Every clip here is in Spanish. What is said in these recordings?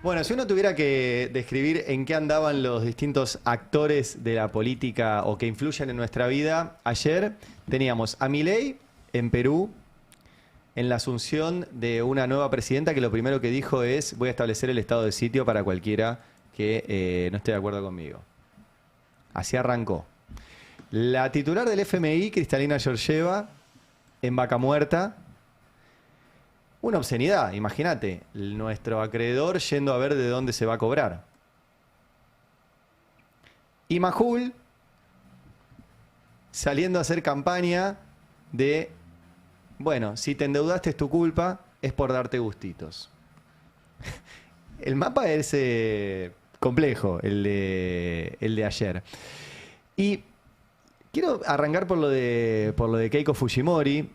Bueno, si uno tuviera que describir en qué andaban los distintos actores de la política o que influyen en nuestra vida, ayer teníamos a Milei en Perú, en la asunción de una nueva presidenta que lo primero que dijo es: voy a establecer el estado de sitio para cualquiera que no esté de acuerdo conmigo. Así arrancó. La titular del FMI, Kristalina Georgieva, en Vaca Muerta. Una obscenidad, imagínate, nuestro acreedor yendo a ver de dónde se va a cobrar. Y Majul saliendo a hacer campaña de, bueno, si te endeudaste es tu culpa, es por darte gustitos. El mapa es complejo, el de ayer. Y quiero arrancar por lo de Keiko Fujimori,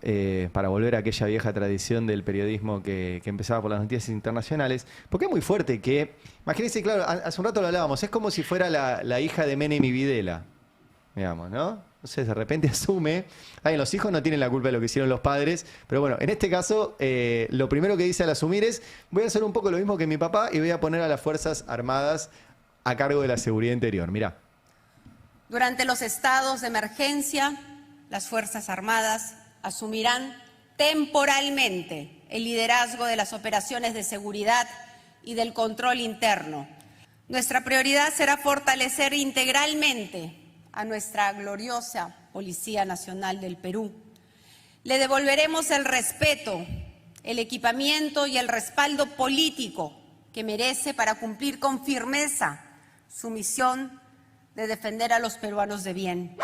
para volver a aquella vieja tradición del periodismo que empezaba por las noticias internacionales, porque es muy fuerte que, imagínense, claro, hace un rato lo hablábamos, es como si fuera la hija de Menem y Videla, digamos, ¿no? Entonces de repente asume, los hijos no tienen la culpa de lo que hicieron los padres, pero bueno, en este caso, lo primero que dice al asumir es: voy a hacer un poco lo mismo que mi papá y voy a poner a las Fuerzas Armadas a cargo de la seguridad interior. Mirá. Durante los estados de emergencia, las Fuerzas Armadas asumirán temporalmente el liderazgo de las operaciones de seguridad y del control interno. Nuestra prioridad será fortalecer integralmente a nuestra gloriosa Policía Nacional del Perú. Le devolveremos el respeto, el equipamiento y el respaldo político que merece para cumplir con firmeza su misión de defender a los peruanos de bien.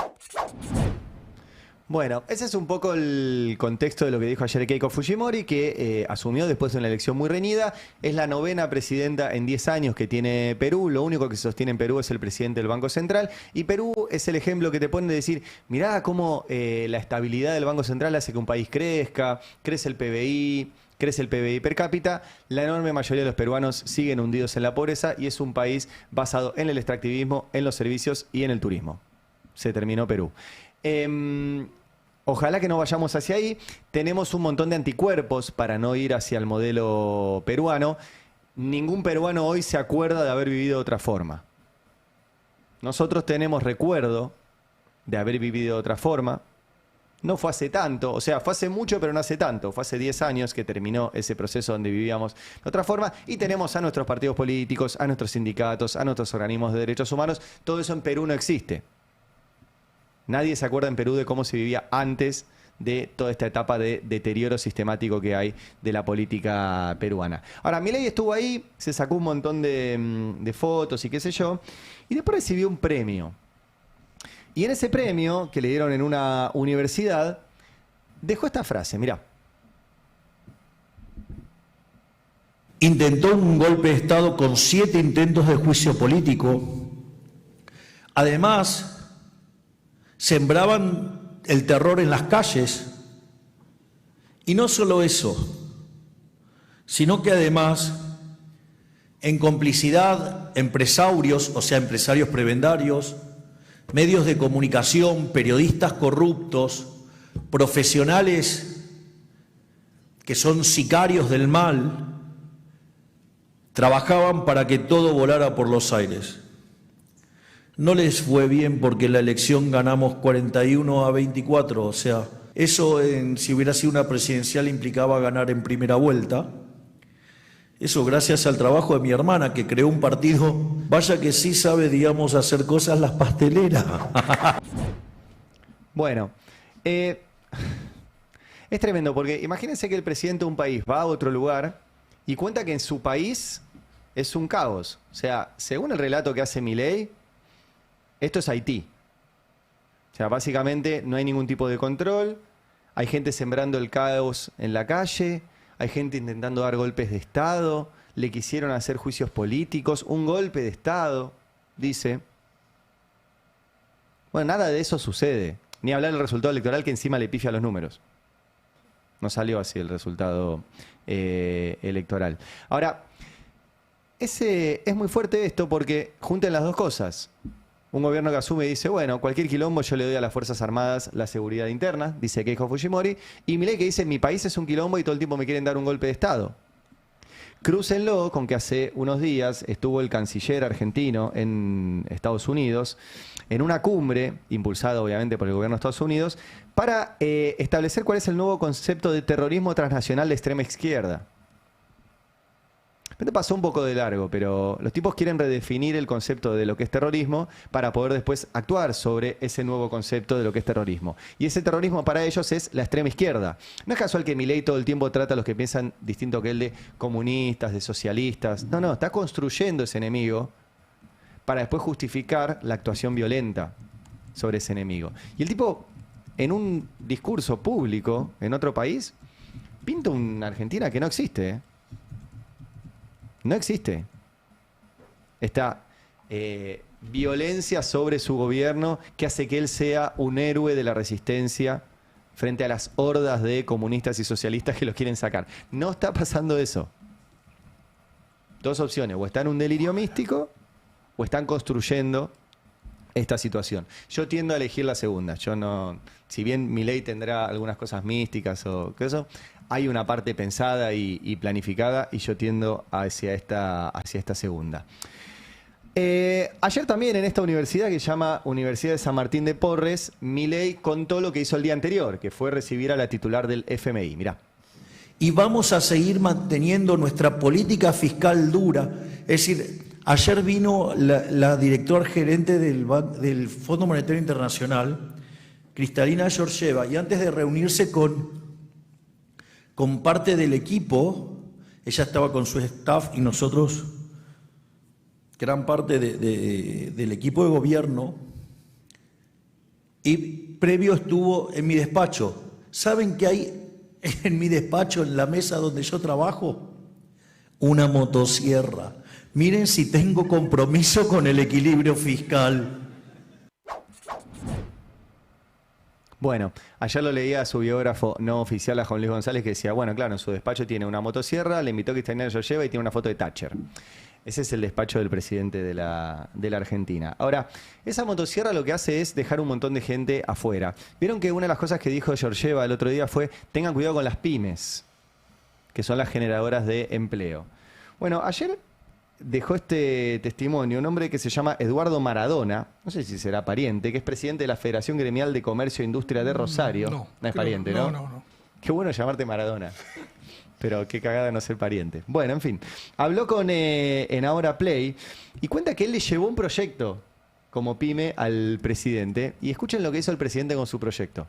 Bueno, ese es un poco el contexto de lo que dijo ayer Keiko Fujimori, que asumió después de una elección muy reñida. Es la 9ª presidenta en 10 años que tiene Perú. Lo único que sostiene en Perú es el presidente del Banco Central. Y Perú es el ejemplo que te ponen de decir: mirá cómo la estabilidad del Banco Central hace que un país crezca, crece el PBI per cápita. La enorme mayoría de los peruanos siguen hundidos en la pobreza y es un país basado en el extractivismo, en los servicios y en el turismo. Se terminó Perú. Ojalá que no vayamos hacia ahí. Tenemos un montón de anticuerpos para no ir hacia el modelo peruano. Ningún peruano hoy se acuerda de haber vivido de otra forma. Nosotros tenemos recuerdo de haber vivido de otra forma. No fue hace tanto, o sea, fue hace mucho, pero no hace tanto. Fue hace 10 años que terminó ese proceso donde vivíamos de otra forma. Y tenemos a nuestros partidos políticos, a nuestros sindicatos, a nuestros organismos de derechos humanos. Todo eso en Perú no existe. Nadie se acuerda en Perú de cómo se vivía antes de toda esta etapa de deterioro sistemático que hay de la política peruana. Ahora, Milei estuvo ahí, se sacó un montón de fotos y qué sé yo, y después recibió un premio. Y en ese premio, que le dieron en una universidad, dejó esta frase, mirá. Intentó un golpe de Estado con 7 intentos de juicio político. Además, sembraban el terror en las calles. Y no solo eso, sino que además, en complicidad, empresarios, o sea, empresarios prebendarios, medios de comunicación, periodistas corruptos, profesionales que son sicarios del mal, trabajaban para que todo volara por los aires. No les fue bien porque en la elección ganamos 41-24, o sea, eso si hubiera sido una presidencial implicaba ganar en primera vuelta. Eso gracias al trabajo de mi hermana, que creó un partido, vaya que sí sabe, digamos, hacer cosas las pasteleras. Bueno, es tremendo porque imagínense que el presidente de un país va a otro lugar y cuenta que en su país es un caos. O sea, según el relato que hace Milei, esto es Haití. O sea, básicamente no hay ningún tipo de control, hay gente sembrando el caos en la calle, hay gente intentando dar golpes de Estado, le quisieron hacer juicios políticos, un golpe de Estado, dice. Bueno, nada de eso sucede. Ni hablar del resultado electoral, que encima le pifia los números. No salió así el resultado electoral. Ahora, es muy fuerte esto porque juntan las dos cosas. Un gobierno que asume y dice: bueno, cualquier quilombo yo le doy a las Fuerzas Armadas la seguridad interna, dice Keiko Fujimori, y Milei que dice: mi país es un quilombo y todo el tiempo me quieren dar un golpe de Estado. Crúcenlo con que hace unos días estuvo el canciller argentino en Estados Unidos en una cumbre, impulsada obviamente por el gobierno de Estados Unidos, para establecer cuál es el nuevo concepto de terrorismo transnacional de extrema izquierda. Te pasó un poco de largo, pero los tipos quieren redefinir el concepto de lo que es terrorismo para poder después actuar sobre ese nuevo concepto de lo que es terrorismo. Y ese terrorismo para ellos es la extrema izquierda. No es casual que Milei todo el tiempo trata a los que piensan distinto que él de comunistas, de socialistas. No, está construyendo ese enemigo para después justificar la actuación violenta sobre ese enemigo. Y el tipo, en un discurso público en otro país, pinta una Argentina que no existe, ¿eh? No existe. Esta violencia sobre su gobierno que hace que él sea un héroe de la resistencia frente a las hordas de comunistas y socialistas que los quieren sacar. No está pasando eso. Dos opciones, o está en un delirio místico o están construyendo esta situación. Yo tiendo a elegir la segunda. Yo no, si bien Milei tendrá algunas cosas místicas o qué eso, hay una parte pensada y planificada y yo tiendo hacia esta segunda. Ayer también en esta universidad que se llama Universidad de San Martín de Porres, Milei contó lo que hizo el día anterior, que fue recibir a la titular del FMI. Mirá. Y vamos a seguir manteniendo nuestra política fiscal dura. Es decir, ayer vino la directora gerente del Fondo Monetario Internacional, Kristalina Georgieva, y antes de reunirse con parte del equipo, ella estaba con su staff y nosotros, gran parte del equipo de gobierno, y previo estuvo en mi despacho. ¿Saben qué hay en mi despacho, en la mesa donde yo trabajo? Una motosierra. Miren si tengo compromiso con el equilibrio fiscal. Bueno, ayer lo leía a su biógrafo no oficial, a Juan Luis González, que decía, bueno, claro, en su despacho tiene una motosierra, le invitó a Kristalina Georgieva y tiene una foto de Thatcher. Ese es el despacho del presidente de la Argentina. Ahora, esa motosierra lo que hace es dejar un montón de gente afuera. Vieron que una de las cosas que dijo Georgieva el otro día fue, tengan cuidado con las pymes, que son las generadoras de empleo. Bueno, ayer dejó este testimonio un hombre que se llama Eduardo Maradona, no sé si será pariente, que es presidente de la Federación Gremial de Comercio e Industria de Rosario. No es pariente, ¿no? No. Qué bueno llamarte Maradona. Pero qué cagada no ser pariente. Bueno, en fin. Habló con en Ahora Play y cuenta que él le llevó un proyecto como pyme al presidente. Y escuchen lo que hizo el presidente con su proyecto.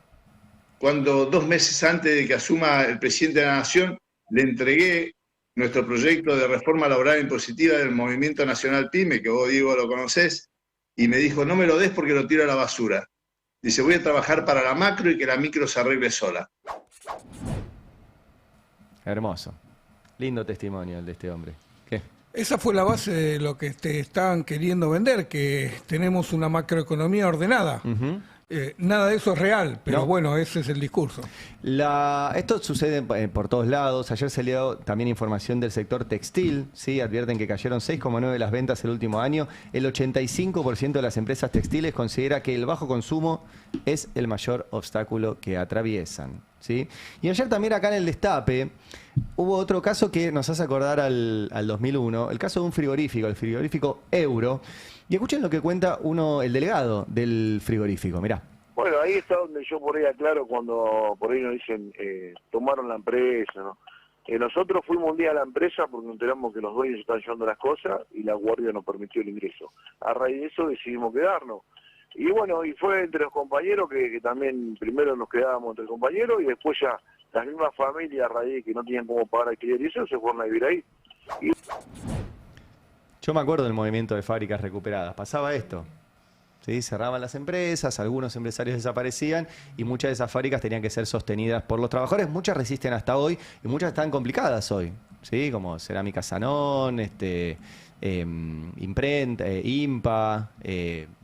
Cuando 2 meses antes de que asuma el presidente de la Nación, le entregué nuestro proyecto de reforma laboral impositiva del Movimiento Nacional PYME, que vos, Diego, lo conocés, y me dijo, no me lo des porque lo tiro a la basura. Dice, voy a trabajar para la macro y que la micro se arregle sola. Hermoso. Lindo testimonio el de este hombre. ¿Qué? Esa fue la base de lo que te estaban queriendo vender, que tenemos una macroeconomía ordenada. Nada de eso es real, pero no. Bueno, ese es el discurso. Esto sucede por todos lados. Ayer se dio también información del sector textil, ¿sí? Advierten que cayeron 6,9% de las ventas el último año. El 85% de las empresas textiles considera que el bajo consumo es el mayor obstáculo que atraviesan, ¿sí? Y ayer también acá en el Destape hubo otro caso que nos hace acordar al 2001, el caso de un frigorífico, el frigorífico Euro. Y escuchen lo que cuenta el delegado del frigorífico, mirá. Bueno, ahí está donde yo por ahí aclaro cuando por ahí nos dicen tomaron la empresa, ¿no? Nosotros fuimos un día a la empresa porque nos enteramos que los dueños estaban llevando las cosas y la guardia nos permitió el ingreso. A raíz de eso decidimos quedarnos. Y bueno, y fue entre los compañeros que también primero nos quedábamos entre compañeros y después ya las mismas familias a raíz de que no tenían cómo pagar alquiler y eso se fueron a vivir ahí. Yo me acuerdo del movimiento de fábricas recuperadas. Pasaba esto. ¿Sí? Cerraban las empresas, algunos empresarios desaparecían y muchas de esas fábricas tenían que ser sostenidas por los trabajadores. Muchas resisten hasta hoy y muchas están complicadas hoy, ¿sí? Como Cerámica Sanón, Imprenta, IMPA,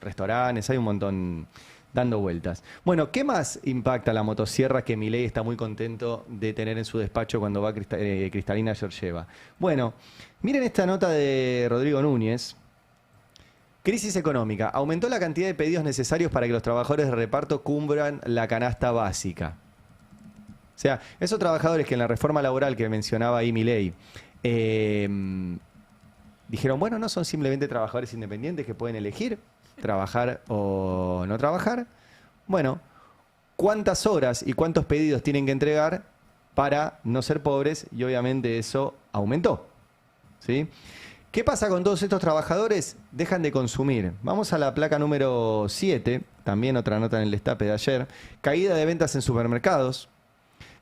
restaurantes, hay un montón dando vueltas. Bueno, ¿qué más impacta la motosierra que Milei está muy contento de tener en su despacho cuando va Kristalina Georgieva? Bueno, miren esta nota de Rodrigo Núñez. Crisis económica. Aumentó la cantidad de pedidos necesarios para que los trabajadores de reparto cubran la canasta básica. O sea, esos trabajadores que en la reforma laboral que mencionaba ahí Milei, dijeron, bueno, no son simplemente trabajadores independientes que pueden elegir trabajar o no trabajar. Bueno, ¿cuántas horas y cuántos pedidos tienen que entregar para no ser pobres? Y obviamente eso aumentó, ¿sí? ¿Qué pasa con todos estos trabajadores? Dejan de consumir. Vamos a la placa número 7, también otra nota en el destape de ayer. Caída de ventas en supermercados.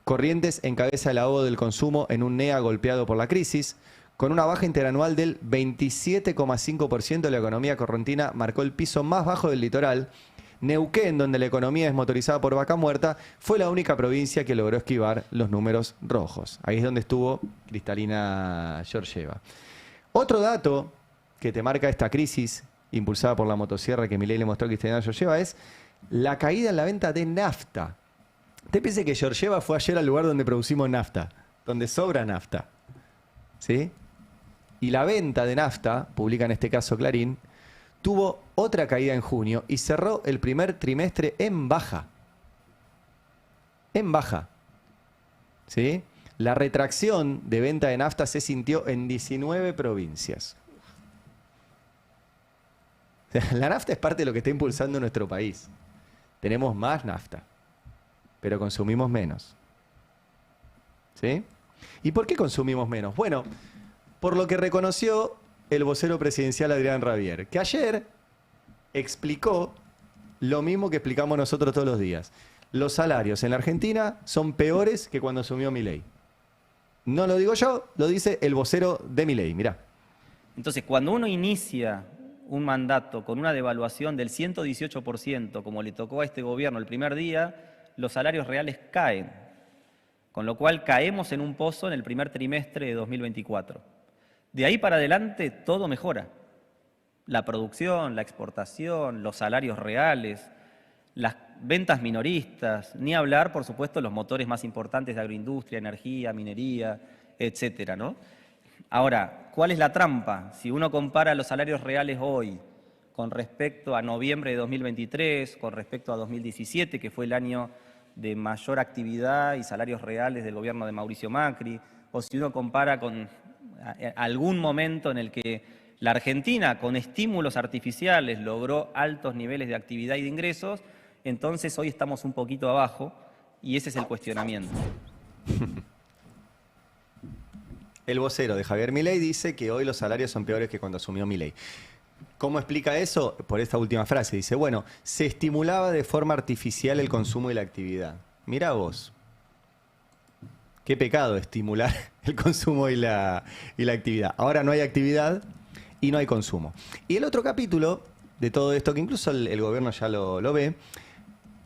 Corrientes encabeza el ahogo del consumo en un NEA golpeado por la crisis. Con una baja interanual del 27,5%, la economía correntina marcó el piso más bajo del litoral. Neuquén, donde la economía es motorizada por vaca muerta, fue la única provincia que logró esquivar los números rojos. Ahí es donde estuvo Cristalina Georgieva. Otro dato que te marca esta crisis impulsada por la motosierra que Milei le mostró a Cristalina Georgieva es la caída en la venta de nafta. Usted piense que Georgieva fue ayer al lugar donde producimos nafta, donde sobra nafta, ¿sí? Y la venta de nafta, publica en este caso Clarín, tuvo otra caída en junio y cerró el primer trimestre en baja. En baja, ¿sí? La retracción de venta de nafta se sintió en 19 provincias. O sea, la nafta es parte de lo que está impulsando nuestro país. Tenemos más nafta, pero consumimos menos. ¿Sí? ¿Y por qué consumimos menos? Bueno, por lo que reconoció el vocero presidencial Adrián Rabier, que ayer explicó lo mismo que explicamos nosotros todos los días. Los salarios en la Argentina son peores que cuando asumió Milei. No lo digo yo, lo dice el vocero de Milei. Mirá. Entonces, cuando uno inicia un mandato con una devaluación del 118%, como le tocó a este gobierno el primer día, los salarios reales caen. Con lo cual caemos en un pozo en el primer trimestre de 2024. De ahí para adelante todo mejora. La producción, la exportación, los salarios reales, las ventas minoristas, ni hablar, por supuesto, los motores más importantes de agroindustria, energía, minería, etcétera, ¿no? Ahora, ¿cuál es la trampa? Si uno compara los salarios reales hoy con respecto a noviembre de 2023, con respecto a 2017, que fue el año de mayor actividad y salarios reales del gobierno de Mauricio Macri, o si uno compara con algún momento en el que la Argentina, con estímulos artificiales, logró altos niveles de actividad y de ingresos, entonces hoy estamos un poquito abajo y ese es el cuestionamiento. El vocero de Javier Milei dice que hoy los salarios son peores que cuando asumió Milei. ¿Cómo explica eso? Por esta última frase. Dice, bueno, se estimulaba de forma artificial el consumo y la actividad. Mirá vos. Qué pecado estimular el consumo y la actividad. Ahora no hay actividad y no hay consumo. Y el otro capítulo de todo esto, que incluso el gobierno ya lo ve,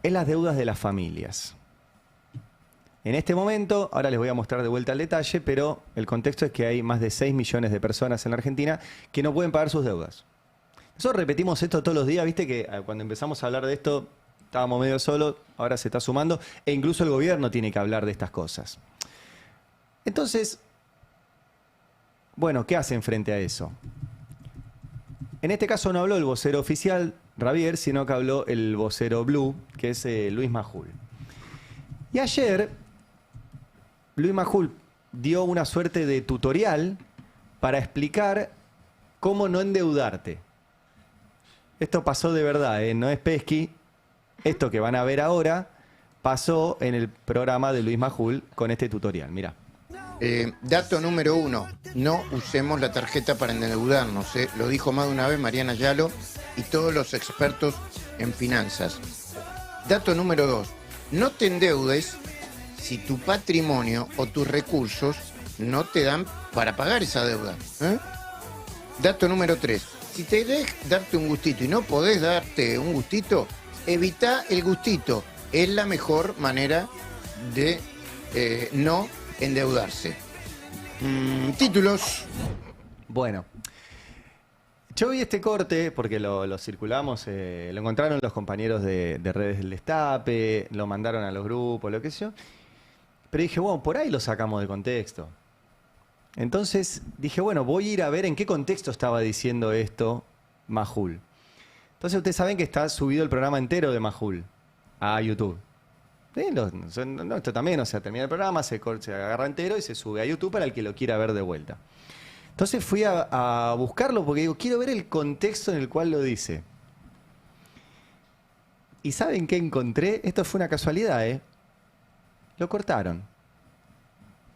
es las deudas de las familias. En este momento, ahora les voy a mostrar de vuelta el detalle, pero el contexto es que hay más de 6 millones de personas en la Argentina que no pueden pagar sus deudas. Nosotros repetimos esto todos los días, viste que cuando empezamos a hablar de esto estábamos medio solos, ahora se está sumando, e incluso el gobierno tiene que hablar de estas cosas. Entonces, bueno, ¿qué hacen frente a eso? En este caso no habló el vocero oficial, Rabier, sino que habló el vocero Blue, que es Luis Majul. Y ayer, Luis Majul dio una suerte de tutorial para explicar cómo no endeudarte. Esto pasó de verdad, no es pesqui. Esto que van a ver ahora pasó en el programa de Luis Majul con este tutorial. Mirá. Dato número 1, no usemos la tarjeta para endeudarnos. Lo dijo más de una vez Mariana Yalo y todos los expertos en finanzas. Dato número 2, no te endeudes si tu patrimonio o tus recursos no te dan para pagar esa deuda. Dato número 3, si te dejas darte un gustito y no podés darte un gustito, evita el gustito. Es la mejor manera de no endeudarse. Títulos. Bueno, yo vi este corte porque lo circulamos, lo encontraron los compañeros de redes del Destape, lo mandaron a los grupos, lo que sea. Pero dije, bueno, por ahí lo sacamos de contexto. Entonces dije, bueno, voy a ir a ver en qué contexto estaba diciendo esto Majul. Entonces ustedes saben que está subido el programa entero de Majul a YouTube. Sí, esto también, o sea, termina el programa, se agarra entero y se sube a YouTube para el que lo quiera ver de vuelta. Entonces fui a buscarlo porque digo, quiero ver el contexto en el cual lo dice. ¿Y saben qué encontré? Esto fue una casualidad, ¿eh? Lo cortaron.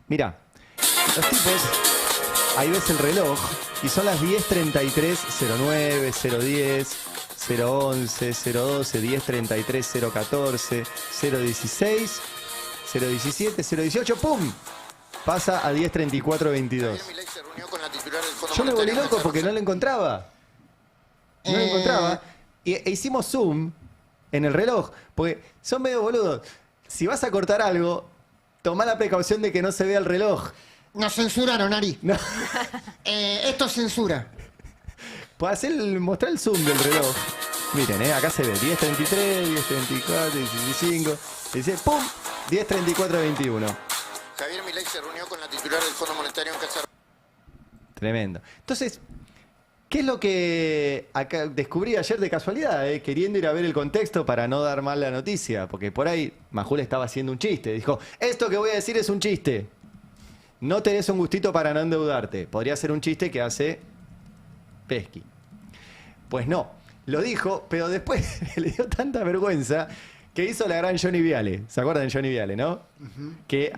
Mirá, los tipos, ahí ves el reloj y son las 10:33, 09, 010, 011, 012, 10:33, 014, 016, 017, 018, ¡pum! Pasa a 10:34, 22. Yo me volví loco porque no lo encontraba. No lo encontraba. E hicimos zoom en el reloj, porque son medio boludos. Si vas a cortar algo, tomá la precaución de que no se vea el reloj. Nos censuraron, Ari. No. Esto es censura. Pues mostrar el zoom del reloj. Miren, acá se ve 10:33, 10:34, 10:25, 16, ¡pum! 10:34, 21. Javier Milei se reunió con la titular del Fondo Monetario en Casa. Tremendo. Entonces, ¿qué es lo que acá descubrí ayer de casualidad? Queriendo ir a ver el contexto para no dar mal la noticia. Porque por ahí Majul estaba haciendo un chiste. Dijo, esto que voy a decir es un chiste. No tenés un gustito para no endeudarte. Podría ser un chiste que hace Pesky. Pues no. Lo dijo, pero después le dio tanta vergüenza que hizo la gran Johnny Viale. ¿Se acuerdan de Johnny Viale, no? Que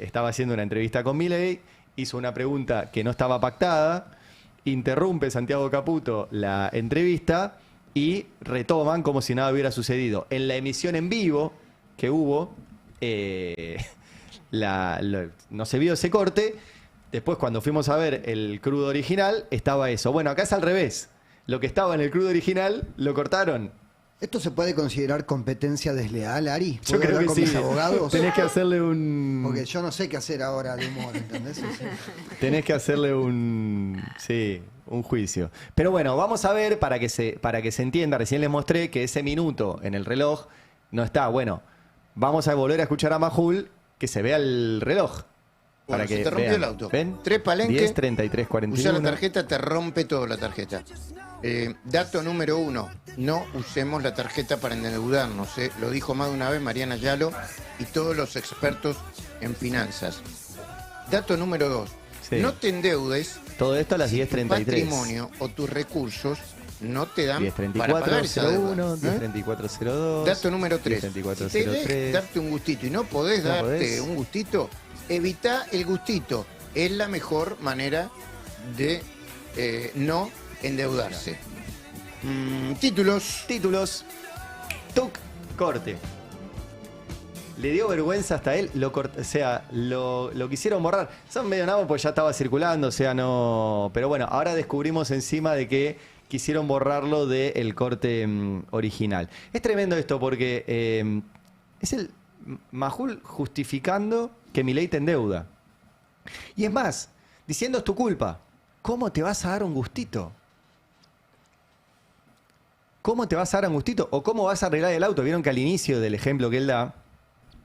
estaba haciendo una entrevista con Milei, hizo una pregunta que no estaba pactada, interrumpe Santiago Caputo la entrevista y retoman como si nada hubiera sucedido. En la emisión en vivo que hubo, no se vio ese corte. Después, cuando fuimos a ver el crudo original, estaba eso. Bueno, acá es al revés. Lo que estaba en el crudo original lo cortaron. ¿Esto se puede considerar competencia desleal, Ari? Yo creo que con sí. mis abogados? Tenés que hacerle un... Porque yo no sé qué hacer ahora de humor, ¿entendés? Tenés que hacerle un juicio. Pero bueno, vamos a ver para que se entienda. Recién les mostré que ese minuto en el reloj no está. Bueno, vamos a volver a escuchar a Majul que se vea el reloj. Bueno, para que se te rompió vean. el auto. ¿Ven? 3 palenques. 10, 33, 41. Usar la tarjeta te rompe todo la tarjeta. Dato número 1. No usemos la tarjeta para endeudarnos. Lo dijo más de una vez Mariana Yalo y todos los expertos en finanzas. Dato número 2. Sí. No te endeudes. Todo esto a las 10:33. Tu patrimonio o tus recursos no te dan 10:34, para pagar esa deuda. 01, 10:34, 02. Dato número 3. 10:34, Si te debes 03. darte un gustito y no podés darte un gustito, evita el gustito. Es la mejor manera de no endeudarse. Títulos. Tuc, corte. Le dio vergüenza hasta él, lo quisieron borrar. Son medio nabos porque ya estaba circulando, no. Pero bueno, ahora descubrimos encima de que quisieron borrarlo del corte original. Es tremendo esto porque es el Majul justificando que Milei te endeuda. Y es más, diciendo es tu culpa. ¿Cómo te vas a dar un gustito? ¿Cómo te vas a dar un gustito? ¿O cómo vas a arreglar el auto? Vieron que al inicio del ejemplo que él da,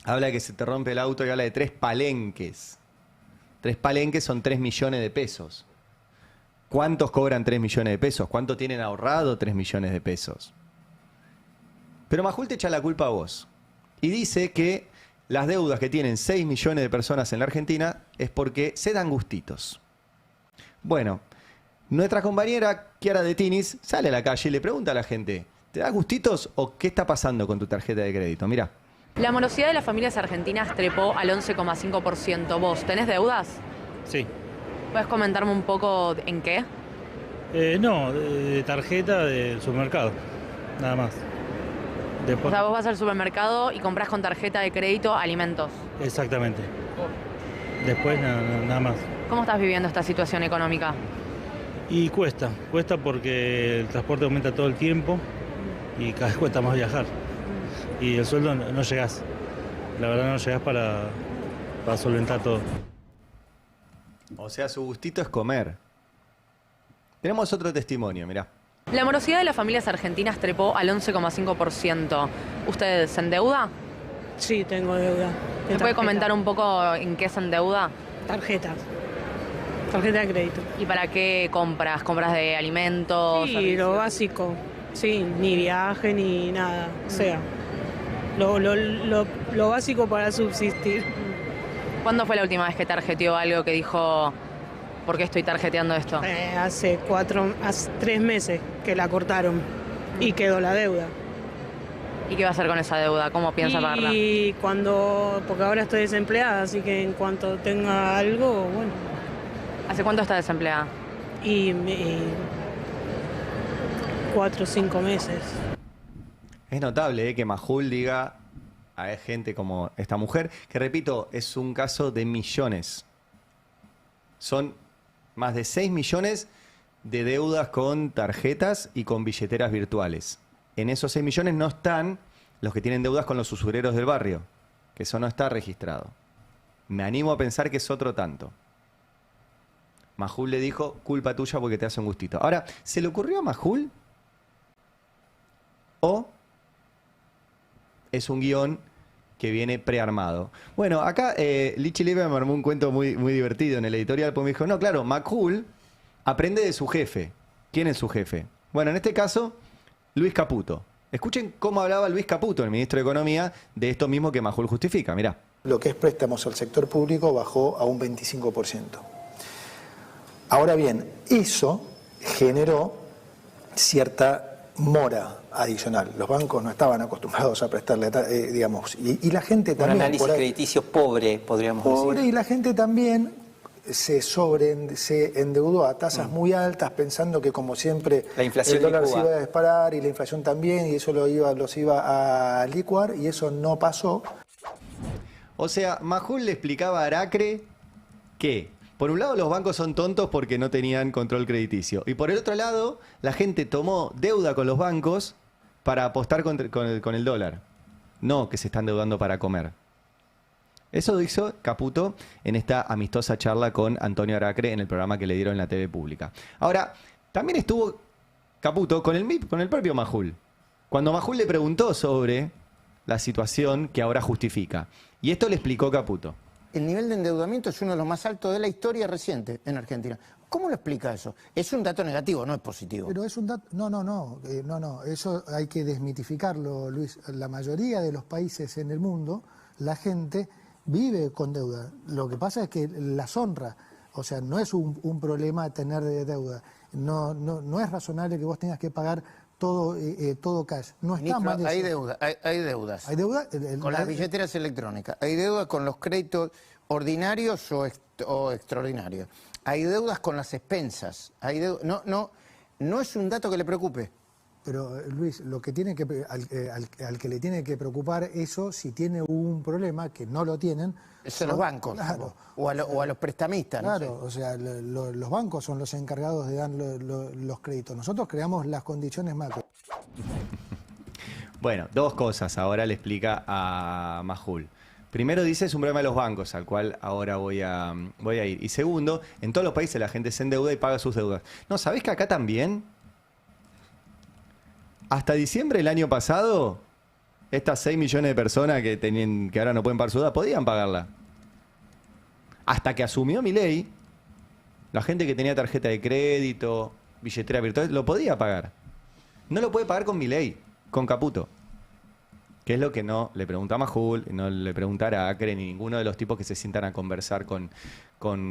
habla de que se te rompe el auto y habla de 3 palenques. 3 palenques son 3 millones de pesos. ¿Cuántos cobran 3 millones de pesos? ¿Cuánto tienen ahorrado 3 millones de pesos? Pero Majul te echa la culpa a vos. Y dice que las deudas que tienen 6 millones de personas en la Argentina es porque se dan gustitos. Bueno, nuestra compañera Chiara De Tinis sale a la calle y le pregunta a la gente, ¿te das gustitos o qué está pasando con tu tarjeta de crédito? Mirá. La morosidad de las familias argentinas trepó al 11,5%. ¿Vos tenés deudas? Sí. ¿Puedes comentarme un poco en qué? No, de tarjeta del supermercado, nada más. Después... O sea, vos vas al supermercado y compras con tarjeta de crédito alimentos. Exactamente. Después nada más. ¿Cómo estás viviendo esta situación económica? Y cuesta porque el transporte aumenta todo el tiempo y cada vez cuesta más viajar. Y el sueldo no llegás. La verdad no llegás para solventar todo. O sea, su gustito es comer. Tenemos otro testimonio, mirá. La morosidad de las familias argentinas trepó al 11,5%. ¿Usted se endeuda? Sí, tengo deuda. ¿Me puede comentar un poco en qué se endeuda? Tarjetas. Tarjeta de crédito. ¿Y para qué compras? ¿Compras de alimentos? Sí, servicios? lo básico. Sí, ni viaje ni nada. O sea, lo básico para subsistir. ¿Cuándo fue la última vez que tarjeteó algo que dijo, ¿por qué estoy tarjeteando esto? Hace 3 meses que la cortaron y quedó la deuda. ¿Y qué va a hacer con esa deuda? ¿Cómo piensa pagarla? Y porque ahora estoy desempleada, así que en cuanto tenga algo, bueno. ¿Hace cuánto está desempleada? Y 4 o 5 meses. Es notable que Majul diga a gente como esta mujer, que repito, es un caso de millones. Son más de 6 millones de deudas con tarjetas y con billeteras virtuales. En esos 6 millones no están los que tienen deudas con los usureros del barrio, que eso no está registrado. Me animo a pensar que es otro tanto. Majul le dijo, culpa tuya porque te hace un gustito. Ahora, ¿se le ocurrió a Majul? ¿O es un guión que viene prearmado? Bueno, acá Lichi Leiva me armó un cuento muy, muy divertido en el editorial, porque me dijo, no, claro, Majul aprende de su jefe. ¿Quién es su jefe? Bueno, en este caso, Luis Caputo. Escuchen cómo hablaba Luis Caputo, el ministro de Economía, de esto mismo que Majul justifica. Mirá. Lo que es préstamos al sector público bajó a un 25%. Ahora bien, eso generó cierta mora adicional. Los bancos no estaban acostumbrados a prestarle, digamos, y la gente también... Un análisis crediticio pobre, podríamos decir. Pobre, y la gente también se endeudó a tasas muy altas, pensando que, como siempre, la inflación el dólar se iba a disparar y la inflación también, y eso los iba a licuar, y eso no pasó. O sea, Majul le explicaba a Aracre que, por un lado, los bancos son tontos porque no tenían control crediticio. Y por el otro lado, la gente tomó deuda con los bancos para apostar con el dólar. No que se están deudando para comer. Eso hizo Caputo en esta amistosa charla con Antonio Aracre en el programa que le dieron en la TV pública. Ahora, también estuvo Caputo con el propio Majul. Cuando Majul le preguntó sobre la situación que ahora justifica. Y esto le explicó Caputo. El nivel de endeudamiento es uno de los más altos de la historia reciente en Argentina. ¿Cómo lo explica eso? Es un dato negativo, no es positivo. Pero es un dato... No, eso hay que desmitificarlo, Luis. La mayoría de los países en el mundo, la gente vive con deuda. Lo que pasa es que las honra. O sea, no es un problema tener deuda. No es razonable que vos tengas que pagar todo cash. No está Ministro, mal eso. hay deudas. ¿Hay deudas? Con las billeteras electrónicas. Hay deudas con los créditos ordinarios o extraordinarios. Hay deudas con las expensas. No es un dato que le preocupe. Pero, Luis, lo que tiene que al que le tiene que preocupar eso, si tiene un problema, que no lo tienen... Son los bancos, claro, o a los prestamistas. Claro, no sé. o sea, los bancos son los encargados de dar los créditos. Nosotros creamos las condiciones macro. Bueno, dos cosas ahora le explica a Majul. Primero dice, es un problema de los bancos, al cual ahora voy a ir. Y segundo, en todos los países la gente se endeuda y paga sus deudas. No, ¿sabés que acá también? Hasta diciembre del año pasado, estas 6 millones de personas que ahora no pueden pagar su deuda, podían pagarla. Hasta que asumió Milei, la gente que tenía tarjeta de crédito, billetera virtual, lo podía pagar. No lo puede pagar con Milei, con Caputo. Que es lo que no le pregunta a Majul, no le pregunta a Aracre, ni ninguno de los tipos que se sientan a conversar con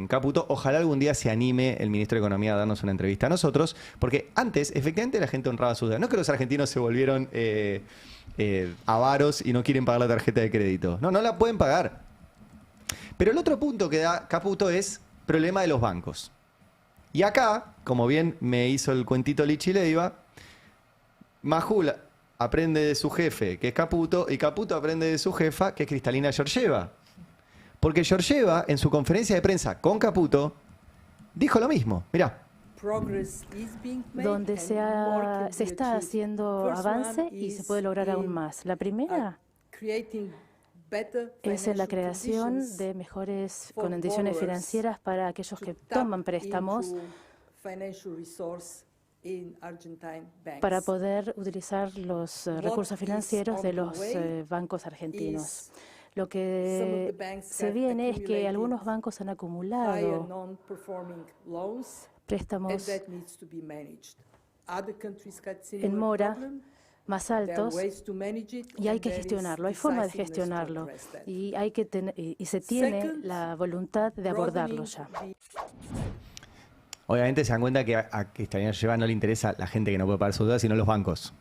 Caputo. Ojalá algún día se anime el ministro de Economía a darnos una entrevista a nosotros, porque antes, efectivamente, la gente honraba sus deudas. No es que los argentinos se volvieron avaros y no quieren pagar la tarjeta de crédito. No la pueden pagar. Pero el otro punto que da Caputo es problema de los bancos. Y acá, como bien me hizo el cuentito Lichi Leiva, Majul aprende de su jefe, que es Caputo, y Caputo aprende de su jefa, que es Cristalina Georgieva. Porque Georgieva, en su conferencia de prensa con Caputo, dijo lo mismo. Mirá. Donde se está haciendo avance y se puede lograr aún más. La primera es en la creación de mejores condiciones financieras para aquellos que toman préstamos para poder utilizar los recursos financieros de los bancos argentinos. Lo que se viene es que algunos bancos han acumulado préstamos en mora más altos y hay que gestionarlo, hay forma de gestionarlo y hay que y se tiene la voluntad de abordarlo ya. Obviamente se dan cuenta que a Cristalina Georgieva no le interesa la gente que no puede pagar sus deudas, sino los bancos.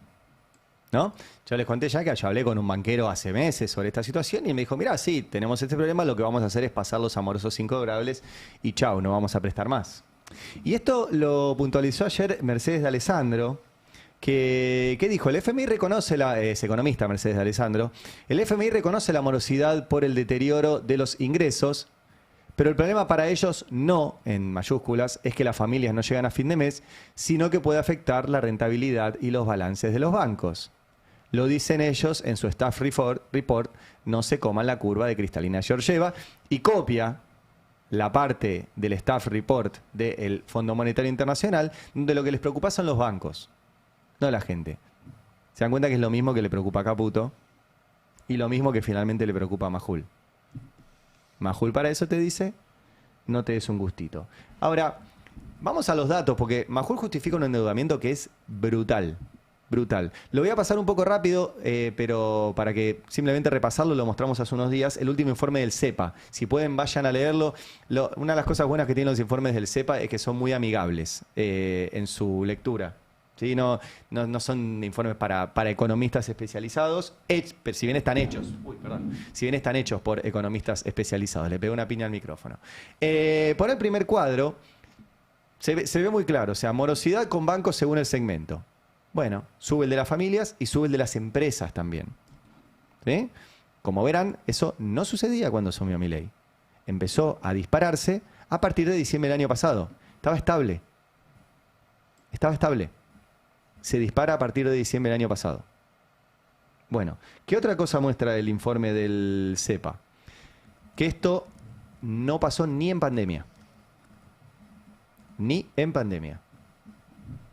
¿No? Yo les conté ya que yo hablé con un banquero hace meses sobre esta situación y me dijo, mira, sí, tenemos este problema, lo que vamos a hacer es pasar los amorosos incobrables y chau, no vamos a prestar más. Y esto lo puntualizó ayer Mercedes de Alessandro, que dijo, el FMI reconoce, es economista Mercedes de Alessandro, el FMI reconoce la morosidad por el deterioro de los ingresos, pero el problema para ellos no, en mayúsculas, es que las familias no llegan a fin de mes, sino que puede afectar la rentabilidad y los balances de los bancos. Lo dicen ellos en su staff report, no se coman la curva de Cristalina Georgieva, y copia la parte del staff report del Fondo Monetario Internacional, donde lo que les preocupa son los bancos, no la gente. Se dan cuenta que es lo mismo que le preocupa a Caputo y lo mismo que finalmente le preocupa a Majul. Majul para eso te dice, no te des un gustito. Ahora, vamos a los datos, porque Majul justifica un endeudamiento que es brutal. Brutal. Lo voy a pasar un poco rápido, pero para que simplemente repasarlo, lo mostramos hace unos días, el último informe del CEPA. Si pueden, vayan a leerlo. Una de las cosas buenas que tienen los informes del CEPA es que son muy amigables en su lectura. ¿Sí? No son informes para economistas especializados, pero si bien están hechos, si bien están hechos por economistas especializados. Le pego una piña al micrófono. Por el primer cuadro, se ve muy claro, o sea, morosidad con bancos según el segmento. Bueno, sube el de las familias y sube el de las empresas también. ¿Sí? Como verán, eso no sucedía cuando asumió Milei. Empezó a dispararse a partir de diciembre del año pasado. Estaba estable. Estaba estable. Se dispara a partir de diciembre del año pasado. Bueno, ¿qué otra cosa muestra el informe del CEPA? Que esto no pasó ni en pandemia. Ni en pandemia.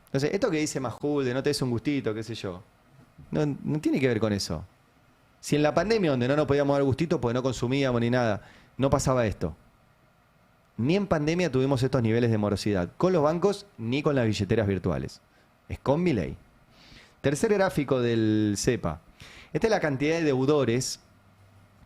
Entonces, esto que dice Majul de no te des un gustito, qué sé yo, no tiene que ver con eso. Si en la pandemia, donde no nos podíamos dar gustito porque no consumíamos ni nada, no pasaba esto. Ni en pandemia tuvimos estos niveles de morosidad, con los bancos ni con las billeteras virtuales. Es con Milei. Tercer gráfico del CEPA. Esta es la cantidad de deudores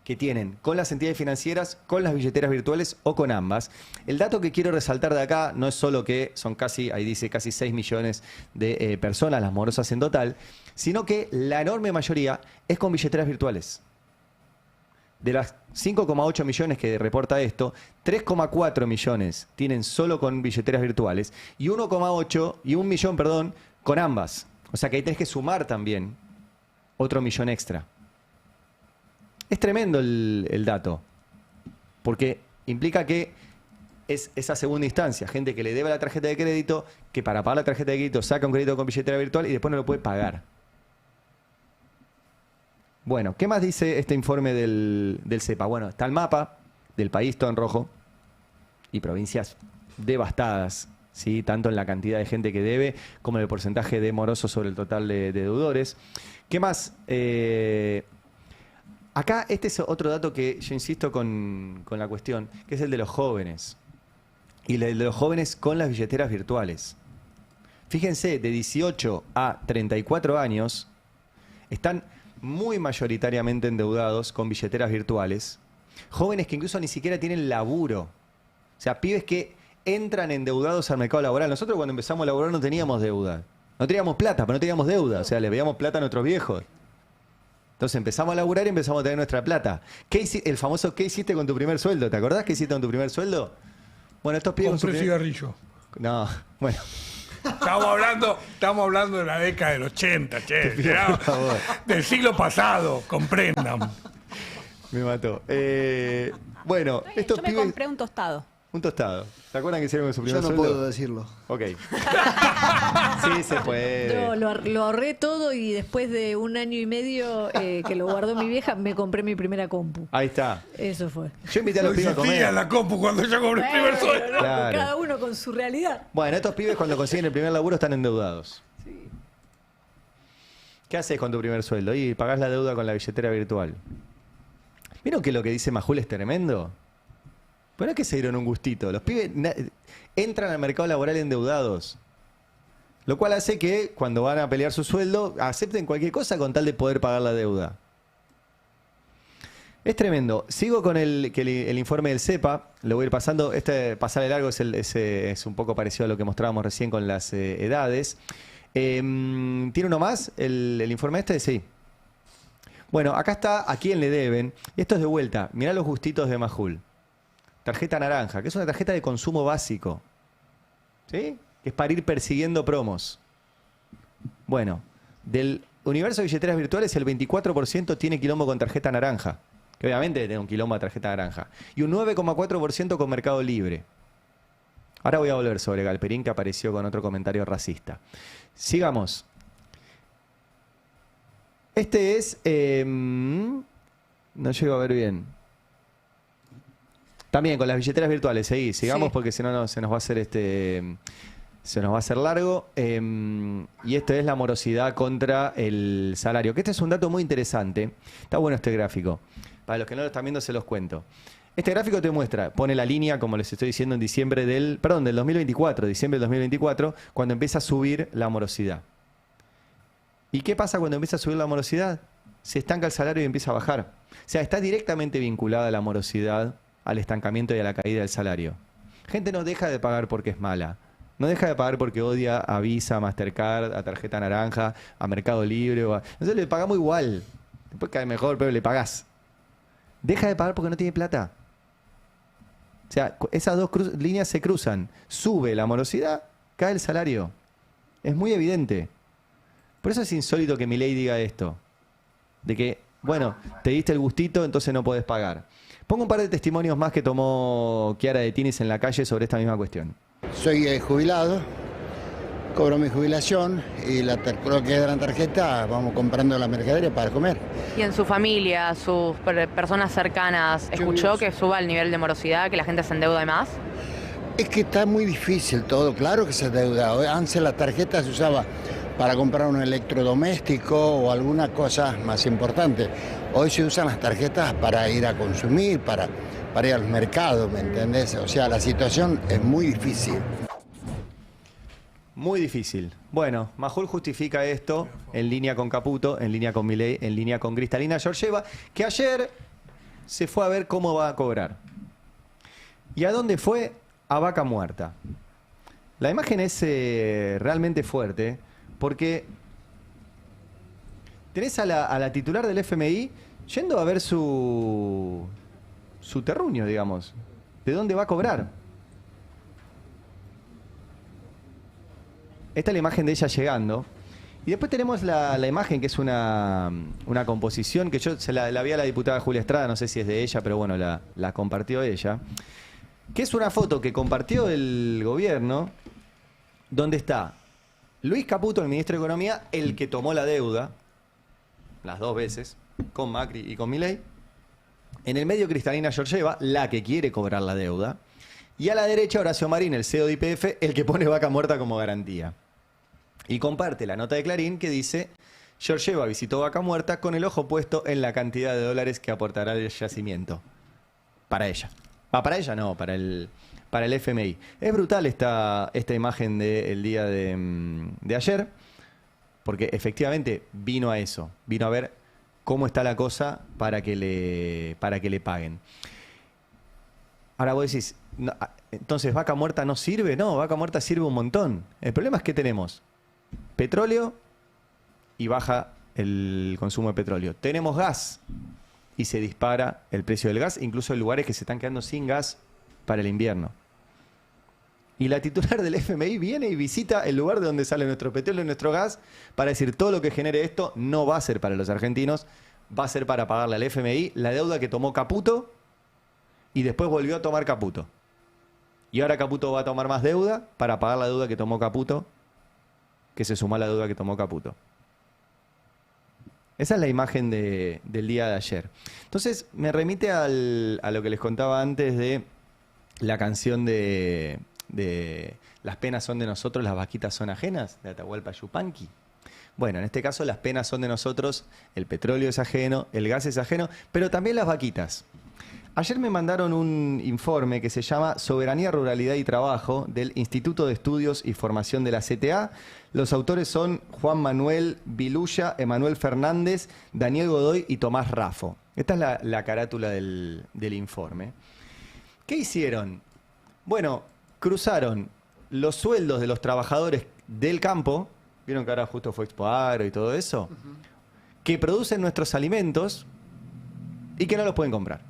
que tienen con las entidades financieras, con las billeteras virtuales o con ambas. El dato que quiero resaltar de acá no es solo que son casi, ahí dice casi 6 millones de personas las morosas en total, sino que la enorme mayoría es con billeteras virtuales. De las 5,8 millones que reporta esto, 3,4 millones tienen solo con billeteras virtuales y 1 millón, perdón, con ambas. O sea que ahí tenés que sumar también otro millón extra. Es tremendo el dato, porque implica que es esa segunda instancia, gente que le debe la tarjeta de crédito, que para pagar la tarjeta de crédito saca un crédito con billetera virtual y después no lo puede pagar. Bueno, ¿qué más dice este informe del CEPA? Bueno, está el mapa del país todo en rojo y provincias devastadas, ¿sí? Tanto en la cantidad de gente que debe como en el porcentaje de morosos sobre el total de deudores. ¿Qué más? Acá este es otro dato que yo insisto con la cuestión, que es el de los jóvenes. Y el de los jóvenes con las billeteras virtuales. Fíjense, de 18 a 34 años están muy mayoritariamente endeudados con billeteras virtuales. Jóvenes que incluso ni siquiera tienen laburo. O sea, pibes que entran endeudados al mercado laboral. Nosotros cuando empezamos a laborar no teníamos deuda. No teníamos plata, pero no teníamos deuda. O sea, le veíamos plata a nuestros viejos. Entonces empezamos a laburar y empezamos a tener nuestra plata. El famoso ¿qué hiciste con tu primer sueldo? ¿Te acordás qué hiciste con tu primer sueldo? Bueno, estos pibes... Compré cigarrillo. No, bueno. Estamos hablando de la década del 80, che. Del siglo pasado, comprendan. Me mató. Bueno, estos Yo pibes... me compré un tostado. Un tostado. ¿Se acuerdan que hicieron con su primer Yo no sueldo? puedo decirlo. Ok. Sí, se puede. Yo lo ahorré todo y después de 1 año y medio que lo guardó mi vieja, me compré mi primera compu. Ahí está. Eso fue. Yo invité a los pibes a comer. existía la compu cuando yo compré el primer sueldo. Claro. Cada uno con su realidad. Bueno, estos pibes cuando consiguen el primer laburo están endeudados. ¿Qué haces con tu primer sueldo? Y pagás la deuda con la billetera virtual. ¿Vieron que lo que dice Majul es tremendo? Pero no es que se dieron un gustito. Los pibes entran al mercado laboral endeudados. Lo cual hace que cuando van a pelear su sueldo acepten cualquier cosa con tal de poder pagar la deuda. Es tremendo. Sigo con el informe del CEPA, lo voy a ir pasando. Pasar de largo es un poco parecido a lo que mostrábamos recién con las edades. ¿Tiene uno más el informe este? Sí. Bueno, acá está a quién le deben. Y esto es de vuelta. Mirá los gustitos de Majul. Tarjeta naranja, que es una tarjeta de consumo básico. ¿Sí? Que es para ir persiguiendo promos. Bueno, del universo de billeteras virtuales el 24% tiene quilombo con tarjeta naranja. Que obviamente tiene un quilombo de tarjeta naranja. Y un 9,4% con Mercado Libre. Ahora voy a volver sobre Galperín, que apareció con otro comentario racista. Sigamos. Este es... no llego a ver bien. También con las billeteras virtuales. Sigamos sí. Porque si no se nos va a hacer se nos va a hacer largo. Y esto es la morosidad contra el salario. Que este es un dato muy interesante. Está bueno este gráfico. Para los que no lo están viendo se los cuento. Este gráfico te muestra, pone la línea, como les estoy diciendo, en diciembre del 2024, diciembre del 2024, cuando empieza a subir la morosidad. ¿Y qué pasa cuando empieza a subir la morosidad? Se estanca el salario y empieza a bajar. O sea, está directamente vinculada la morosidad al estancamiento y a la caída del salario. Gente no deja de pagar porque es mala. No deja de pagar porque odia a Visa, a Mastercard, a Tarjeta Naranja, a Mercado Libre. Entonces le pagamos igual. Después cae mejor, pero le pagás. Deja de pagar porque no tiene plata. O sea, esas dos líneas se cruzan. Sube la morosidad, cae el salario. Es muy evidente. Por eso es insólito que Milei diga esto. De que, bueno, te diste el gustito, entonces no podés pagar. Pongo un par de testimonios más que tomó Chiara de Tinis en la calle sobre esta misma cuestión. Soy jubilado, cobro mi jubilación y lo que es de la tarjeta vamos comprando la mercadería para comer. ¿Y en su familia, sus personas cercanas, escuchó que suba el nivel de morosidad, que la gente se endeuda más? Es que está muy difícil todo, claro que se endeuda. Antes la tarjeta se usaba para comprar un electrodoméstico o alguna cosa más importante. Hoy se usan las tarjetas para ir a consumir, para ir al mercado, ¿me entendés? O sea, la situación es muy difícil. Muy difícil. Bueno, Majul justifica esto en línea con Caputo, en línea con Milei, en línea con Cristalina Georgieva, que ayer se fue a ver cómo va a cobrar. ¿Y a dónde fue? A Vaca Muerta. La imagen es realmente fuerte, porque tenés a la titular del FMI yendo a ver su terruño, digamos. ¿De dónde va a cobrar? Esta es la imagen de ella llegando. Y después tenemos la imagen, que es una composición que yo se la vi a la diputada Julia Estrada, no sé si es de ella, pero bueno, la compartió ella. Que es una foto que compartió el gobierno, donde está Luis Caputo, el ministro de Economía, el que tomó la deuda, las dos veces, con Macri y con Milei. En el medio Cristalina Georgieva, la que quiere cobrar la deuda. Y a la derecha Horacio Marín, el CEO de YPF, el que pone Vaca Muerta como garantía. Y comparte la nota de Clarín que dice: Georgieva visitó Vaca Muerta con el ojo puesto en la cantidad de dólares que aportará el yacimiento. Para ella. Para ella no, para el FMI. Es brutal esta imagen del día de ayer, porque efectivamente vino a eso. Vino a ver cómo está la cosa para que le paguen. Ahora vos decís, no, entonces Vaca Muerta no sirve. No, Vaca Muerta sirve un montón. El problema es que tenemos petróleo y baja el consumo de petróleo. Tenemos gas y se dispara el precio del gas, incluso en lugares que se están quedando sin gas para el invierno. Y la titular del FMI viene y visita el lugar de donde sale nuestro petróleo y nuestro gas para decir: todo lo que genere esto no va a ser para los argentinos, va a ser para pagarle al FMI la deuda que tomó Caputo y después volvió a tomar Caputo. Y ahora Caputo va a tomar más deuda para pagar la deuda que tomó Caputo, que se sumó a la deuda que tomó Caputo. Esa es la imagen del día de ayer. Entonces me remite a lo que les contaba antes de la canción de Las penas son de nosotros, las vaquitas son ajenas, de Atahualpa Yupanqui. Bueno, en este caso las penas son de nosotros, el petróleo es ajeno, el gas es ajeno, pero también las vaquitas. Ayer me mandaron un informe que se llama Soberanía, Ruralidad y Trabajo del Instituto de Estudios y Formación de la CTA. Los autores son Juan Manuel Viluya, Emanuel Fernández, Daniel Godoy y Tomás Raffo. Esta es la carátula del informe. ¿Qué hicieron? Bueno, cruzaron los sueldos de los trabajadores del campo, vieron que ahora justo fue Expo Agro y todo eso, que producen nuestros alimentos y que no los pueden comprar.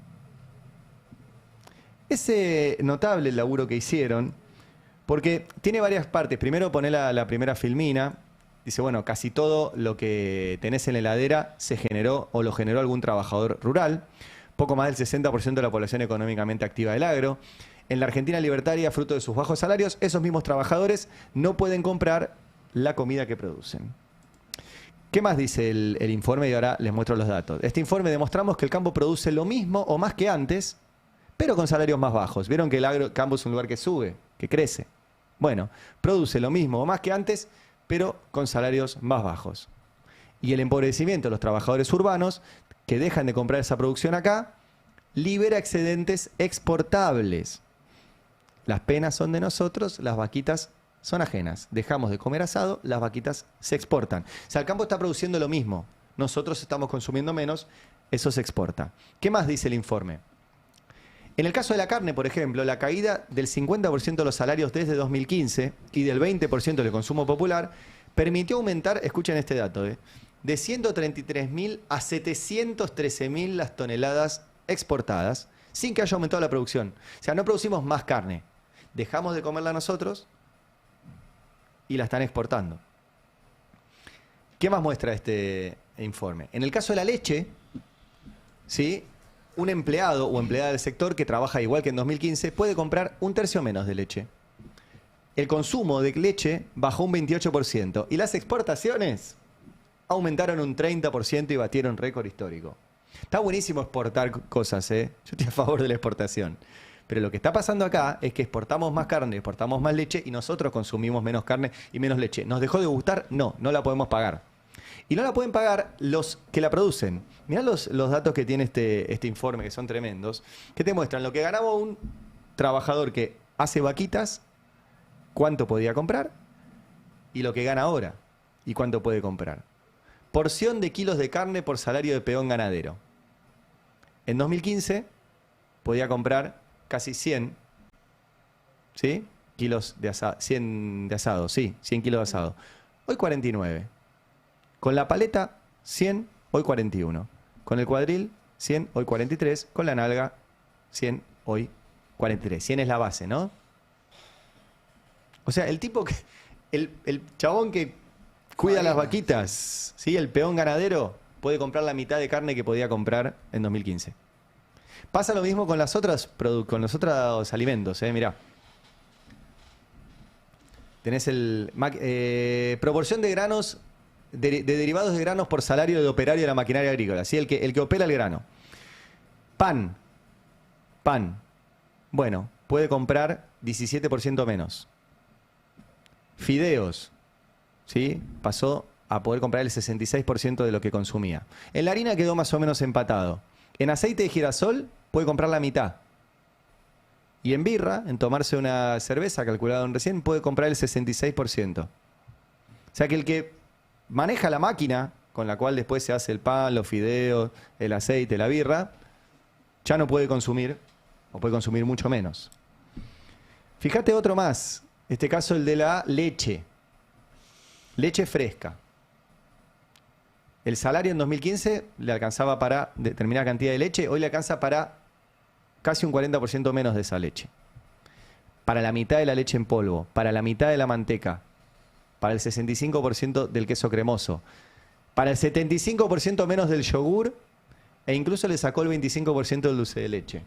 Es notable el laburo que hicieron, porque tiene varias partes. Primero pone la primera filmina. Dice, bueno, casi todo lo que tenés en la heladera se generó o lo generó algún trabajador rural. Poco más del 60% de la población económicamente activa del agro. En la Argentina libertaria, fruto de sus bajos salarios, esos mismos trabajadores no pueden comprar la comida que producen. ¿Qué más dice el informe? Y ahora les muestro los datos. Este informe demostramos que el campo produce lo mismo o más que antes, pero con salarios más bajos. Vieron que el campo es un lugar que sube, que crece. Bueno, produce lo mismo o más que antes, pero con salarios más bajos. Y el empobrecimiento de los trabajadores urbanos, que dejan de comprar esa producción acá, libera excedentes exportables. Las penas son de nosotros, las vaquitas son ajenas. Dejamos de comer asado, las vaquitas se exportan. O sea, el campo está produciendo lo mismo. Nosotros estamos consumiendo menos, eso se exporta. ¿Qué más dice el informe? En el caso de la carne, por ejemplo, la caída del 50% de los salarios desde 2015 y del 20% del consumo popular permitió aumentar, escuchen este dato, de 133.000 a 713.000 las toneladas exportadas sin que haya aumentado la producción. O sea, no producimos más carne. Dejamos de comerla nosotros y la están exportando. ¿Qué más muestra este informe? En el caso de la leche, ¿sí?, un empleado o empleada del sector que trabaja igual que en 2015 puede comprar un tercio menos de leche. El consumo de leche bajó un 28% y las exportaciones aumentaron un 30% y batieron récord histórico. Está buenísimo exportar cosas, ¿eh? Yo estoy a favor de la exportación. Pero lo que está pasando acá es que exportamos más carne, exportamos más leche y nosotros consumimos menos carne y menos leche. ¿Nos dejó de gustar? No, no la podemos pagar. Y no la pueden pagar los que la producen. Mirá los datos que tiene este informe, que son tremendos, que te muestran lo que ganaba un trabajador que hace vaquitas, cuánto podía comprar, y lo que gana ahora, y cuánto puede comprar. Porción de kilos de carne por salario de peón ganadero. En 2015 podía comprar casi 100, ¿sí?, kilos de asado, 100 de asado, sí, 100 kilos de asado. Hoy 49. Con la paleta, 100, hoy 41. Con el cuadril, 100, hoy 43. Con la nalga, 100, hoy 43. 100 es la base, ¿no? O sea, el tipo que... El chabón que cuida las vaquitas, ¿sí?, el peón ganadero, puede comprar la mitad de carne que podía comprar en 2015. Pasa lo mismo con los otros alimentos, mirá. Tenés proporción de granos... De derivados de granos por salario de operario de la maquinaria agrícola, ¿sí? El que opera el grano. Pan. Bueno, puede comprar 17% menos. Fideos, ¿sí?, pasó a poder comprar el 66% de lo que consumía. En la harina quedó más o menos empatado. En aceite de girasol puede comprar la mitad. Y en birra, en tomarse una cerveza, calculado recién, puede comprar el 66%. O sea que el que maneja la máquina con la cual después se hace el pan, los fideos, el aceite, la birra, ya no puede consumir, o puede consumir mucho menos. Fíjate otro más, este caso el de la leche. Leche fresca. El salario en 2015 le alcanzaba para determinada cantidad de leche, hoy le alcanza para casi un 40% menos de esa leche. Para la mitad de la leche en polvo, para la mitad de la manteca, para el 65% del queso cremoso, para el 75% menos del yogur, e incluso le sacó el 25% del dulce de leche.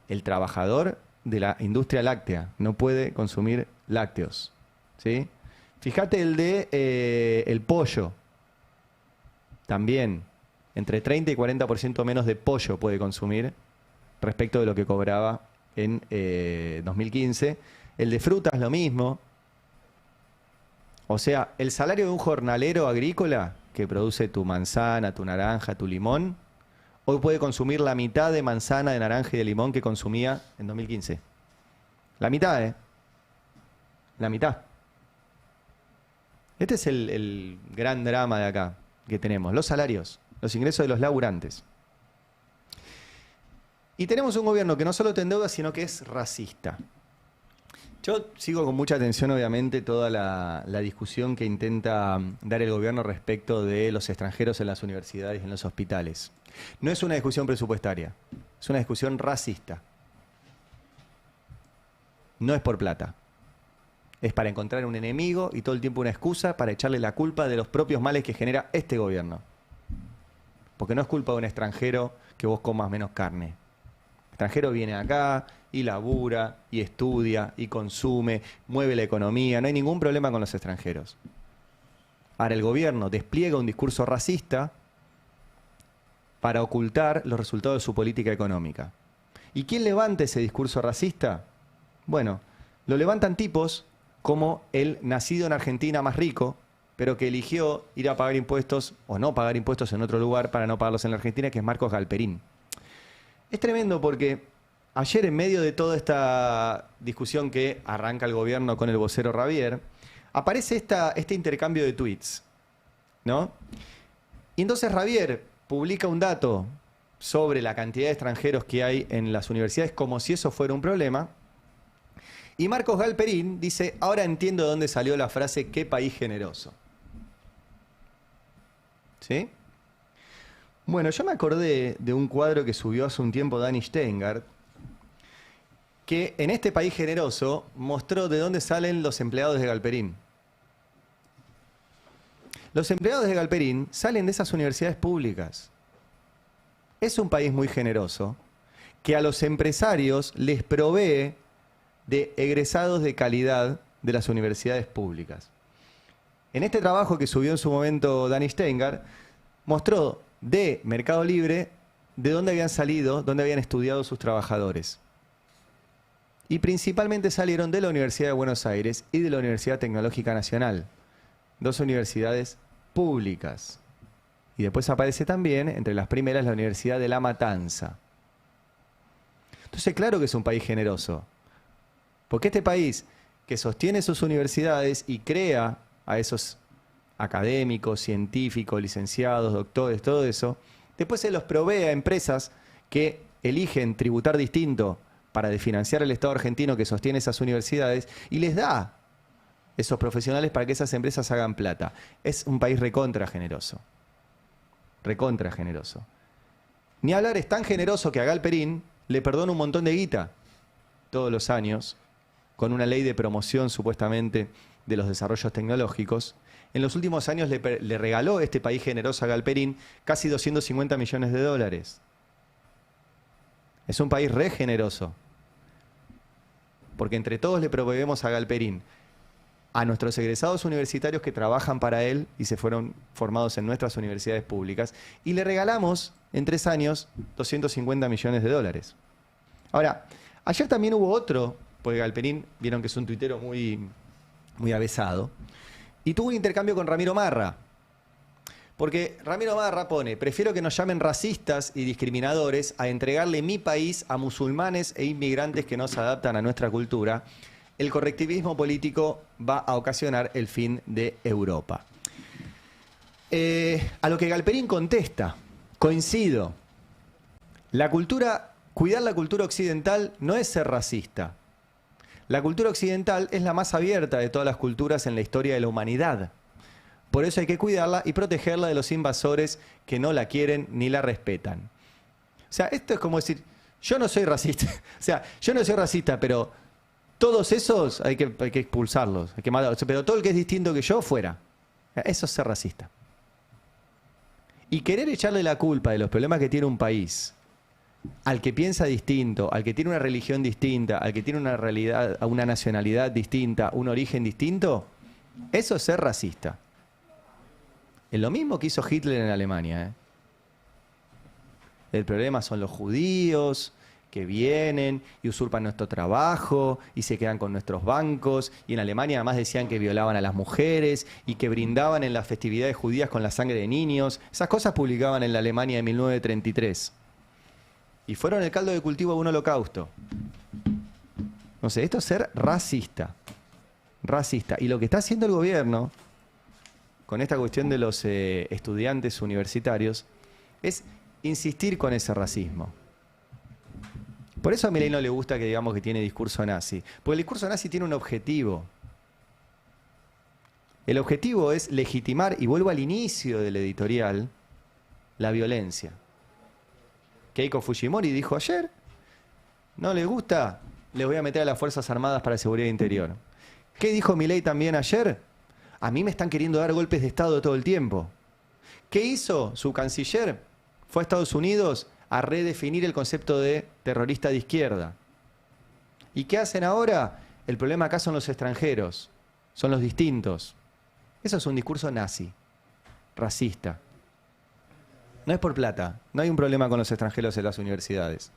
El trabajador de la industria láctea no puede consumir lácteos, ¿sí? Fíjate el de el pollo. También, entre 30 y 40% menos de pollo puede consumir respecto de lo que cobraba en 2015. El de frutas, lo mismo. O sea, el salario de un jornalero agrícola que produce tu manzana, tu naranja, tu limón, hoy puede consumir la mitad de manzana, de naranja y de limón que consumía en 2015. La mitad, ¿eh? La mitad. Este es el gran drama de acá que tenemos. Los salarios, los ingresos de los laburantes. Y tenemos un gobierno que no solo te endeuda, sino que es racista. Yo sigo con mucha atención, obviamente, toda la discusión que intenta dar el gobierno respecto de los extranjeros en las universidades y en los hospitales. No es una discusión presupuestaria, es una discusión racista. No es por plata. Es para encontrar un enemigo y todo el tiempo una excusa para echarle la culpa de los propios males que genera este gobierno. Porque no es culpa de un extranjero que vos comas menos carne. El extranjero viene acá y labura, y estudia, y consume, mueve la economía. No hay ningún problema con los extranjeros. Ahora el gobierno despliega un discurso racista para ocultar los resultados de su política económica. ¿Y quién levanta ese discurso racista? Bueno, lo levantan tipos como el nacido en Argentina más rico, pero que eligió ir a pagar impuestos o no pagar impuestos en otro lugar para no pagarlos en la Argentina, que es Marcos Galperín. Es tremendo porque ayer, en medio de toda esta discusión que arranca el gobierno con el vocero Ravier, aparece este intercambio de tweets, ¿no? Y entonces Ravier publica un dato sobre la cantidad de extranjeros que hay en las universidades como si eso fuera un problema. Y Marcos Galperín dice, ahora entiendo de dónde salió la frase "qué país generoso". ¿Sí? Bueno, yo me acordé de un cuadro que subió hace un tiempo Dani Steingart, que en este país generoso mostró de dónde salen los empleados de Galperín. Los empleados de Galperín salen de esas universidades públicas. Es un país muy generoso que a los empresarios les provee de egresados de calidad de las universidades públicas. En este trabajo que subió en su momento Dani Steingart, mostró de Mercado Libre de dónde habían salido, dónde habían estudiado sus trabajadores. Y principalmente salieron de la Universidad de Buenos Aires y de la Universidad Tecnológica Nacional, dos universidades públicas. Y después aparece también, entre las primeras, la Universidad de La Matanza. Entonces, claro que es un país generoso. Porque este país que sostiene sus universidades y crea a esos académicos, científicos, licenciados, doctores, todo eso, después se los provee a empresas que eligen tributar distinto para desfinanciar el Estado argentino que sostiene esas universidades y les da esos profesionales para que esas empresas hagan plata. Es un país recontra generoso. Recontra generoso. Ni hablar, es tan generoso que a Galperín le perdona un montón de guita todos los años con una ley de promoción supuestamente de los desarrollos tecnológicos. En los últimos años le regaló este país generoso a Galperín casi 250 millones de dólares. Es un país re generoso. Porque entre todos le proveemos a Galperín, a nuestros egresados universitarios que trabajan para él y se fueron formados en nuestras universidades públicas, y le regalamos en 3 años 250 millones de dólares. Ahora, ayer también hubo otro, porque Galperín, vieron que es un tuitero muy avesado, y tuvo un intercambio con Ramiro Marra. Porque Ramiro Marra pone, prefiero que nos llamen racistas y discriminadores a entregarle mi país a musulmanes e inmigrantes que no se adaptan a nuestra cultura. El correctivismo político va a ocasionar el fin de Europa. A lo que Galperín contesta, coincido. Cuidar la cultura occidental no es ser racista. La cultura occidental es la más abierta de todas las culturas en la historia de la humanidad. Por eso hay que cuidarla y protegerla de los invasores que no la quieren ni la respetan. O sea, esto es como decir, yo no soy racista. O sea, yo no soy racista, pero todos esos hay que expulsarlos, hay que matarlos. Pero todo el que es distinto que yo, fuera. Eso es ser racista. Y querer echarle la culpa de los problemas que tiene un país al que piensa distinto, al que tiene una religión distinta, al que tiene una realidad, una nacionalidad distinta, un origen distinto, eso es ser racista. Es lo mismo que hizo Hitler en Alemania. El problema son los judíos, que vienen y usurpan nuestro trabajo y se quedan con nuestros bancos. Y en Alemania además decían que violaban a las mujeres y que brindaban en las festividades judías con la sangre de niños. Esas cosas publicaban en la Alemania de 1933. Y fueron el caldo de cultivo de un holocausto. No sé, esto es ser racista. Racista. Y lo que está haciendo el gobierno con esta cuestión de los estudiantes universitarios es insistir con ese racismo. Por eso a Milei no le gusta que digamos que tiene discurso nazi. Porque el discurso nazi tiene un objetivo. El objetivo es legitimar, y vuelvo al inicio del editorial, la violencia. Keiko Fujimori dijo ayer, no les gusta, les voy a meter a las Fuerzas Armadas para Seguridad Interior. ¿Qué dijo Milei también ayer? A mí me están queriendo dar golpes de Estado todo el tiempo. ¿Qué hizo su canciller? Fue a Estados Unidos a redefinir el concepto de terrorista de izquierda. ¿Y qué hacen ahora? El problema acá son los extranjeros, son los distintos. Eso es un discurso nazi, racista. No es por plata, no hay un problema con los extranjeros en las universidades.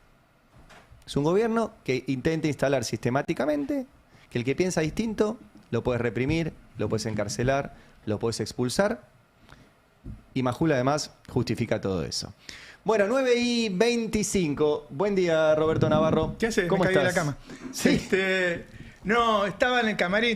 Es un gobierno que intenta instalar sistemáticamente que el que piensa distinto lo puedes reprimir, lo puedes encarcelar, lo puedes expulsar. Y Majul además justifica todo eso. Bueno, 9:25. Buen día, Roberto Navarro. ¿Qué haces? ¿Cómo Me caí estás? de la cama. Sí. No, estaba en el camarín.